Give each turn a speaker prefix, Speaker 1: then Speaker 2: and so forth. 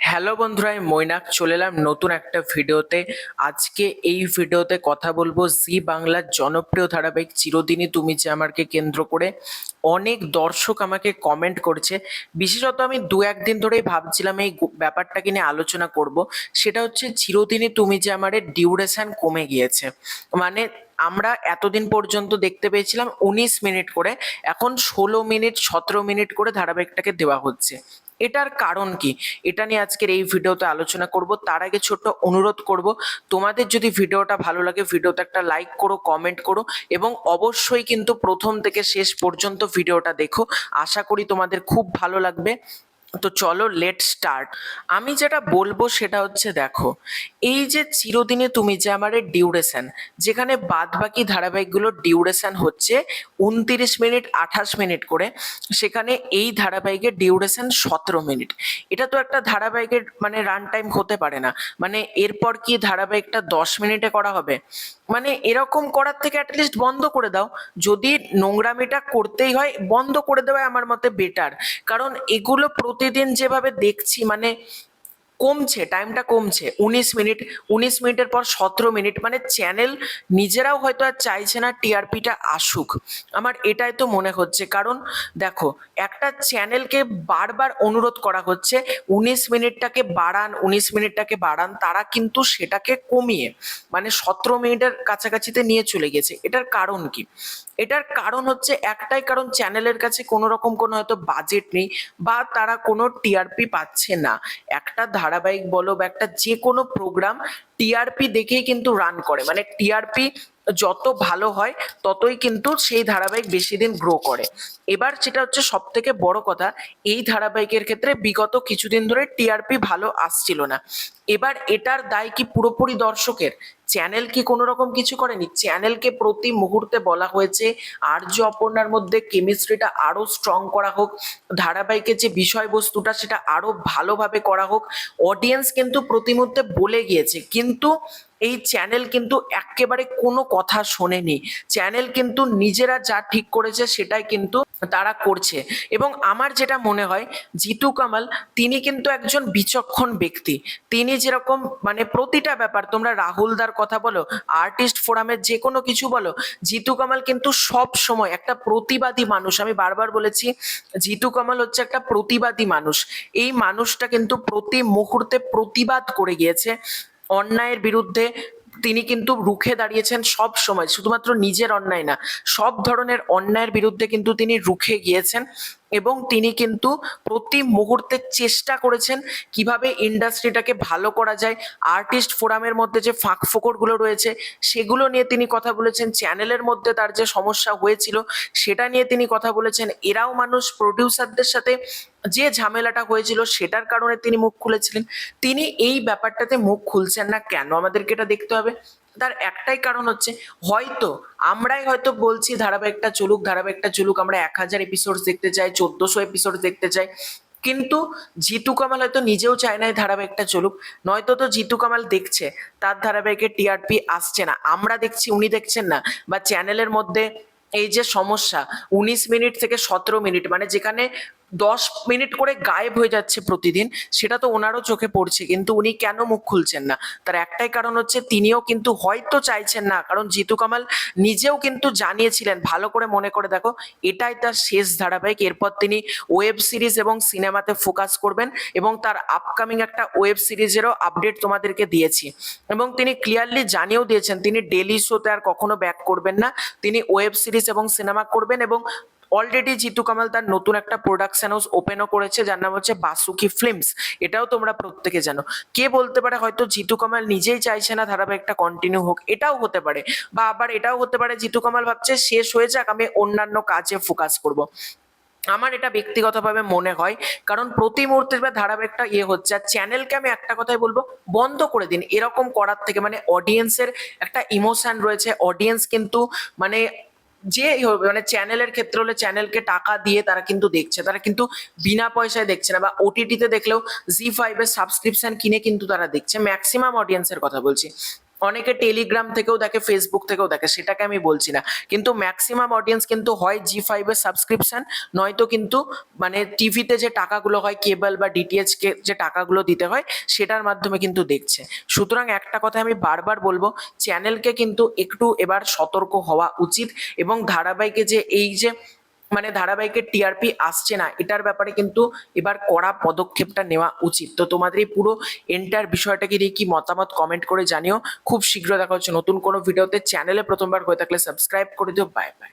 Speaker 1: Hello বন্ধুরা, আমি মৈনাক চলে এলাম নতুন একটা ভিডিওতে। আজকে এই ভিডিওতে কথা বলবো জি বাংলার জনপ্রিয় ধারাবাহিক চিরদিনই তুমি যে আমাকে কেন্দ্র করে অনেক দর্শক আমাকে কমেন্ট করছে। বিশেষত আমি দু একদিন ধরেই ভাবছিলাম এই ব্যাপারটাকে নিয়ে আলোচনা করব। সেটা হচ্ছে চিরদিনই তুমি যে আমারে ডিউরেশন কমে গিয়েছে। মানে আমরা এতদিন পর্যন্ত দেখতে পেয়েছিলাম 19 মিনিট করে, এখন 16 মিনিট 17 মিনিট করে ধারাবাহিকটাকে দেওয়া হচ্ছে। এটার কারণ কি, এটা নিয়ে আজকের এই ভিডিওতে আলোচনা করব। তার আগে ছোট্ট অনুরোধ করব, তোমাদের যদি ভিডিওটা ভালো লাগে ভিডিওতে একটা লাইক করো, কমেন্ট করো এবং অবশ্যই কিন্তু প্রথম থেকে শেষ পর্যন্ত ভিডিওটা দেখো। আশা করি তোমাদের খুব ভালো লাগবে। তো চলো লেট স্টার্ট। আমি যেটা বলবো সেটা হচ্ছে, দেখো, এই যে চিরদিনে তুমি যে আমার ডিউরেশন, যেখানে বাদ বাকি ধারাবাহিকগুলোর ডিউরেশন হচ্ছে 29 মিনিট 28 মিনিট করে, সেখানে এই ধারাবাহিকের ডিউরেশন 17 মিনিট। এটা তো একটা ধারাবাহিকের মানে রান টাইম হতে পারে না। মানে এরপর কি ধারাবাহিকটা 10 মিনিটে করা হবে? মানে এরকম করার থেকে অ্যাটলিস্ট বন্ধ করে দাও। যদি নোংরামিটা করতেই হয় বন্ধ করে দেওয়াই আমার মতে বেটার। কারণ এগুলো প্রতিদিন যেভাবে দেখছি, মানে কমছে, টাইমটা কমছে। 19 মিনিট, 19 মিনিটের পর 17 মিনিট, মানে চ্যানেল নিজেরাও হয়তো আর চাইছে না টিআরপিটা আসুক। আমার এটাই তো মনে হচ্ছে। কারণ দেখো, একটা চ্যানেলকে বারবার অনুরোধ করা হচ্ছে 19 মিনিটটাকে বাড়ান, 19 মিনিটটাকে বাড়ান, তারা কিন্তু সেটাকে কমিয়ে মানে 17 মিনিটের কাছাকাছিতে নিয়ে চলে গেছে। এটার কারণ কি? এটার কারণ হচ্ছে একটাই কারণ, চ্যানেলের কাছে কোনো রকম কোনো হয়তো বাজেট নেই বা তারা কোনো টিআরপি পাচ্ছে না। একটা ধারাবাহিক বলো বা একটা যে কোনো প্রোগ্রাম টিআরপি দেখেই কিন্তু রান করে। মানে টিআরপি যত ভালো হয় ততই কিন্তু সেই ধারাবাহিক বেশি দিন গ্রো করে। এবার যেটা হচ্ছে সব থেকে বড় কথা, এই ধারাবাহিকের ক্ষেত্রে বিগত কিছুদিন ধরে টিআরপি ভালো আসছিল না। এবার এটার দায় কি পুরোপুরি দর্শকের? চ্যানেল কি কোনো রকম কিছু করেনি? চ্যানেলকে প্রতি মুহূর্তে বলা হয়েছে আর্য অপর্ণার মধ্যে কেমিস্ট্রিটা আরো স্ট্রং করা হোক, ধারাবাহিকের যে বিষয়বস্তুটা সেটা আরো ভালোভাবে করা হোক। অডিয়েন্স কিন্তু প্রতি মুহূর্তে বলে গিয়েছে, কিন্তু এই চ্যানেল কিন্তু একেবারে কোনো কথা শোনেনি। চ্যানেল কিন্তু নিজেরা যা ঠিক করেছে সেটাই কিন্তু তারা করছে। এবং আমার যেটা মনে হয়, জিতু কামাল তিনি কিন্তু একজন বিচক্ষণ ব্যক্তি। তিনি যেরকম মানে প্রতিটা ব্যাপার, তোমরা রাহুলদার কথা বলো, আর্টিস্ট ফোরামের যে কোনো কিছু বলো, জিতু কামাল কিন্তু সব সময় একটা প্রতিবাদী মানুষ। আমি বারবার বলেছি, জিতু কামাল হচ্ছে একটা প্রতিবাদী মানুষ। এই মানুষটা কিন্তু প্রতি মুহূর্তে প্রতিবাদ করে গিয়েছে অন্যায়ের বিরুদ্ধে। তিনি কিন্তু রুখে দাঁড়িয়েছেন সব সময়, শুধুমাত্র নিজের অন্যায় না, সব ধরনের অন্যায়ের বিরুদ্ধে কিন্তু তিনি রুখে গিয়েছেন। এবং তিনি কিন্তু প্রতি মুহূর্তে চেষ্টা করেছেন কিভাবে ইন্ডাস্ট্রিটাকে ভালো করা যায়। আর্টিস্ট ফোরামের মধ্যে যে ফাঁক ফোকরগুলো রয়েছে সেগুলো নিয়ে তিনি কথা বলেছেন। চ্যানেলের মধ্যে তার যে সমস্যা হয়েছিল সেটা নিয়ে তিনি কথা বলেছেন। এরাও মানুষ, প্রডিউসারদের সাথে যে ঝামেলাটা হয়েছিল সেটার কারণে তিনি মুখ খুলেছিলেন। তিনি এই ব্যাপারটাতে মুখ খুলছেন না কেন, আমাদেরকে এটা দেখতে হবে। তার একটাই কারণ হচ্ছে, হয়তো আমরাই হয়তো বলছি ধারাবাহিকটা চলুক, ধারাবাহিকটা চলুক, আমরা 1000 এপিসোড দেখতে চাই, 1400 এপিসোড দেখতে চাই। কিন্তু জিতু কামাল হয়তো নিজেও চায় না এই ধারাবাহিকটা চলুক। নয়তো তো জিতু কামাল দেখছে তার ধারাবাহিকের টিআরপি আসছে না, আমরা দেখছি উনি দেখছেন না। বা চ্যানেলের মধ্যে এই যে সমস্যা, 19 মিনিট থেকে 17 মিনিট, মানে যেখানে 10 মিনিট করে গায়েব হয়ে যাচ্ছে প্রতিদিন, সেটা তো ওনারও চোখে পড়ছে, কিন্তু উনি কেন মুখ খুলছেন না? তার একটাই কারণ হচ্ছে, তিনিও কিন্তু হয়তো চাইছেন না। কারণ জিতু কামাল নিজেও কিন্তু জানিয়েছিলেন, ভালো করে মনে করে দেখো, এটাই তার শেষ ধারাবাহিক। এরপর তিনি ওয়েব সিরিজ এবং সিনেমাতে ফোকাস করবেন এবং তার আপকামিং একটা ওয়েব সিরিজেরও আপডেট তোমাদেরকে দিয়েছি। এবং তিনি ক্লিয়ারলি জানিয়েও দিয়েছেন তিনি ডেলি শোতে আর কখনো ব্যাক করবেন না, তিনি ওয়েব সিরিজ এবং সিনেমা করবেন। এবং অলরেডি জিতু কামাল তার নতুন একটা প্রোডাকশন হাউস ওপেনও করেছে, যার নাম হচ্ছে বাসুকি ফিল্মস। এটাও তোমরা প্রত্যেকে জানো। কে বলতে পারে হয়তো জিতু কামাল নিজেই চাইছে না ধারাবাহিকটা কন্টিনিউ হোক, এটাও হতে পারে। বা আবার এটাও হতে পারে জিতু কামাল ভাবছে শেষ হয়ে যাক, আমি অন্যান্য কাজে ফোকাস করব। আমার এটা ব্যক্তিগতভাবে মনে হয়। কারণ প্রতি মুহূর্তে বা ধারাবাহিকটা হচ্ছে, আর চ্যানেলকে আমি একটা কথাই বলবো, বন্ধ করে দিন এরকম করার থেকে। মানে অডিয়েন্সের একটা ইমোশন রয়েছে, অডিয়েন্স কিন্তু মানে যে মানে চ্যানেলের ক্ষেত্রে হলে চ্যানেলকে টাকা দিয়ে তারা কিন্তু দেখছে, তারা কিন্তু বিনা পয়সায় দেখছে না। বা ওটিটিতে দেখলেও জি5 এর সাবস্ক্রিপশন কিনে কিন্তু তারা দেখছে, ম্যাক্সিমাম অডিয়েন্সের কথা বলছি। অনেকে টেলিগ্রাম থেকেও দেখে, ফেসবুক থেকেও দেখে, সেটাকে আমি বলছি না, কিন্তু ম্যাক্সিমাম অডিয়েন্স কিন্তু হয় জি5 এর সাবস্ক্রিপশন, নয়তো কিন্তু মানে টিভিতে যে টাকাগুলো হয় কেবল বা ডিটিএইচ কে যে টাকাগুলো দিতে হয় সেটার মাধ্যমে কিন্তু দেখছে। সুতরাং একটা কথা আমি বারবার বলবো, চ্যানেলকে কিন্তু একটু এবার সতর্ক হওয়া উচিত, এবং ধারাবাহিকে যে এই যে মানে ধারাবাহিকের টিআরপি আসছে না, এটার ব্যাপারে কিন্তু এবার কড়া পদক্ষেপটা নেওয়া উচিত। তো তোমাদের এই পুরো এন্টার বিষয়টাকে নিয়ে কি মতামত কমেন্ট করে জানিও। খুব শীঘ্র দেখা হচ্ছে নতুন কোনো ভিডিওতে। চ্যানেলে প্রথমবার হয়ে থাকলে সাবস্ক্রাইব করে দিও। Bye bye.